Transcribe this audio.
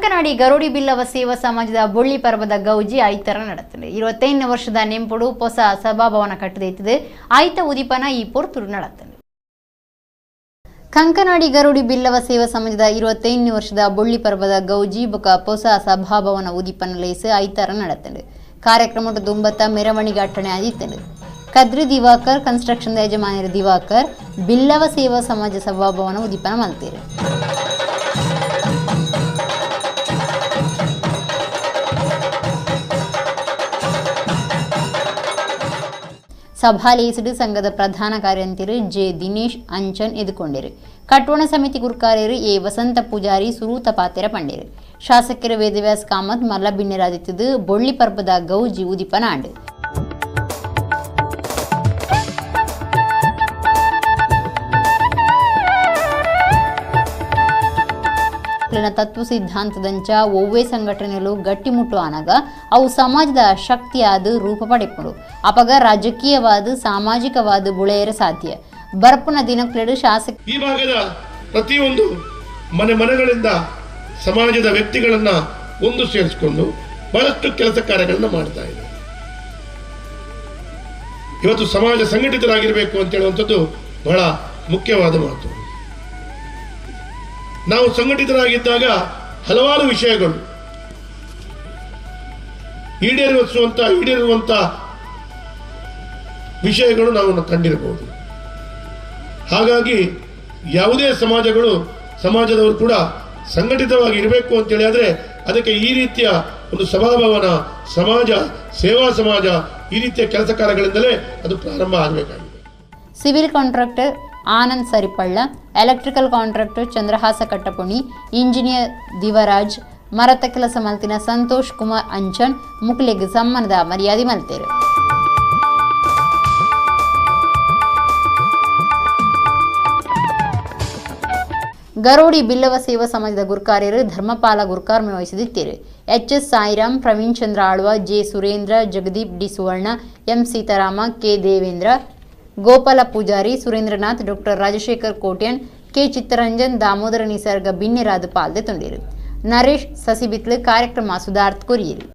ಕಂಕನಾಡಿ ಗರೋಡಿ ಬಿಲ್ಲವ ಸೇವಾ ಸಮಾಜದ ಬೊಳ್ಳಿ ಪರ್ವದ ಗೌಜಿ ಐತರ ನಡೆತ್ತದೆ 25 ವರ್ಷದ ನೆಂಪುಡು ಹೊಸ ಸಭಾಭವನ ಕಟ್ಟದೈತಿದೆ ಐತ ಉದಿಪನ ಈ ಪೊರ್ತುರು ನಡೆತ್ತದೆ. ಕಂಕನಾಡಿ ಗರೋಡಿ ಬಿಲ್ಲವ ಸೇವಾ ಸಮಾಜದ 25 ವರ್ಷದ ಬೊಳ್ಳಿ ಪರ್ವದ ಗೌಜಿ ಬೊಕ ಹೊಸ ಸಭಾಭವನ ಉದಿಪನ ಲೇಸ ಐತರ ನಡೆತ್ತದೆ. ಕಾರ್ಯಕ್ರಮದ ದುಂಬತ್ತ ಮೆರವಣಿಗೆ ಅಟ್ಟಣೆ ಆದಿತ್ತಂದು ಕದ್ರಿ ದಿವಾಕರ್ ಕನ್ಸ್ಟ್ರಕ್ಷನ್ ಯಜಮಾನರ ದಿವಾಕರ್ ಬಿಲ್ಲವ ಸೇವಾ ಸಮಾಜ ಸಭಾಭವನ ಉದಿಪನ ಮಲ್ತೀರು. ಸಭಾಲೇಸಿಡು ಸಂಘದ ಪ್ರಧಾನ ಕಾರ್ಯಂತಿರು ಜೆ ದಿನೇಶ್ ಅಂಚನ್ ಎದುಕೊಂಡಿರು. ಕಟ್ಟೋಣ ಸಮಿತಿ ಗುರುಕಾರ್ಯರು ಎ ವಸಂತ ಪೂಜಾರಿ ಸುರೂತ ಪಾತೆರ ಪಂಡಿರು. ಶಾಸಕರು ವೇದವ್ಯಾಸ್ ಕಾಮತ್ ಮಲ್ಲ ಬಿನ್ನೆರಾದಿತ್ತದು ಬೊಳ್ಳಿ ಪರ್ಬದ ಗೌಜಿ ಉದಿಪನಾಂಡು. ತತ್ವ ಸಿದ್ಧಾಂತದಂಚ ಒವ್ವೇ ಸಂಘಟನೆಗಳು ಗಟ್ಟಿಮುಟ್ಟು ಆನಾಗ ಅವು ಸಮಾಜದ ಶಕ್ತಿಯಾದ ರೂಪ ಪಡೆಪಡು ಅಪಗ ರಾಜಕೀಯವಾದ ಸಾಮಾಜಿಕವಾದ ಬುಳೆಯರ ಸಾಧ್ಯ ಬರ್ಪುನ ದಿನಕ್ಲೆಡು ಶಾಸಕ ಈ ಭಾಗದ ಪ್ರತಿಯೊಂದು ಮನೆಗಳಿಂದ ಸಮಾಜದ ವ್ಯಕ್ತಿಗಳನ್ನ ಒಂದು ಸೇರಿಸಿಕೊಂಡು ಬಹಳಷ್ಟು ಕೆಲಸ ಕಾರ್ಯಗಳನ್ನ ಮಾಡ್ತಾ ಇದೆ. ಇವತ್ತು ಸಮಾಜ ಸಂಘಟಿತರಾಗಿರಬೇಕು ಅಂತ ಹೇಳುವಂಥದ್ದು ಬಹಳ ಮುಖ್ಯವಾದ ಮಾತು. ನಾವು ಸಂಘಟಿತರಾಗಿದ್ದಾಗ ಹಲವಾರು ವಿಷಯಗಳು ಈಡೇರುವಂತ ವಿಷಯಗಳು ನಾವು ಕಂಡಿರಬಹುದು. ಹಾಗಾಗಿ ಯಾವುದೇ ಸಮಾಜದವರು ಕೂಡ ಸಂಘಟಿತವಾಗಿ ಇರಬೇಕು ಅಂತೇಳಿ ಆದರೆ ಅದಕ್ಕೆ ಈ ರೀತಿಯ ಒಂದು ಸಭಾಭವನ ಸಮಾಜ ಸೇವಾ ಸಮಾಜ ಈ ರೀತಿಯ ಕೆಲಸ ಕಾರ್ಯಗಳಿಂದಲೇ ಅದು ಪ್ರಾರಂಭ ಆಗಬೇಕಾಗಿದೆ. Civil contractor Anand Saripalla, electrical contractor Chandrahasa Kattapuni, engineer Divaraj, ಮರತ ಕೆಲಸ ಮಲ್ತಿನ ಸಂತೋಷ್ ಕುಮಾರ್ ಅಂಚನ್ ಮುಕ್ಲೆಗ್ ಸಮ್ಮಾನದ ಮರ್ಯಾದೆ ಮಲ್ತೇರು. ಗರೋಡಿ ಬಿಲ್ಲವ ಸೇವಾ ಸಮಾಜದ ಗುರುಕಾರ್ಯರು ಧರ್ಮಪಾಲ ಗುರುಕಾರ್ಮೆ ವಹಿಸಿದಿತ್ತೇರು. HS. Sairam, Praveen Chandra Alva, J. Surendra, Jagadeep D Suvarna, M. Seetharama, K. Devendra, Gopala Poojary, Surendranath, doctor Rajashekar Kotian, K. Chittaranjan, Damodara Nisarga ಬಿನ್ನೆರಾದ ಪಾಲ್ದೆ ತುಂಡಿರು. ನರೇಶ್ ಸಸಿಬಿತ್ಲು ಕಾರ್ಯಕ್ರಮ ಸುಧಾರ್ಥ ಕೊರಿಯಿರು.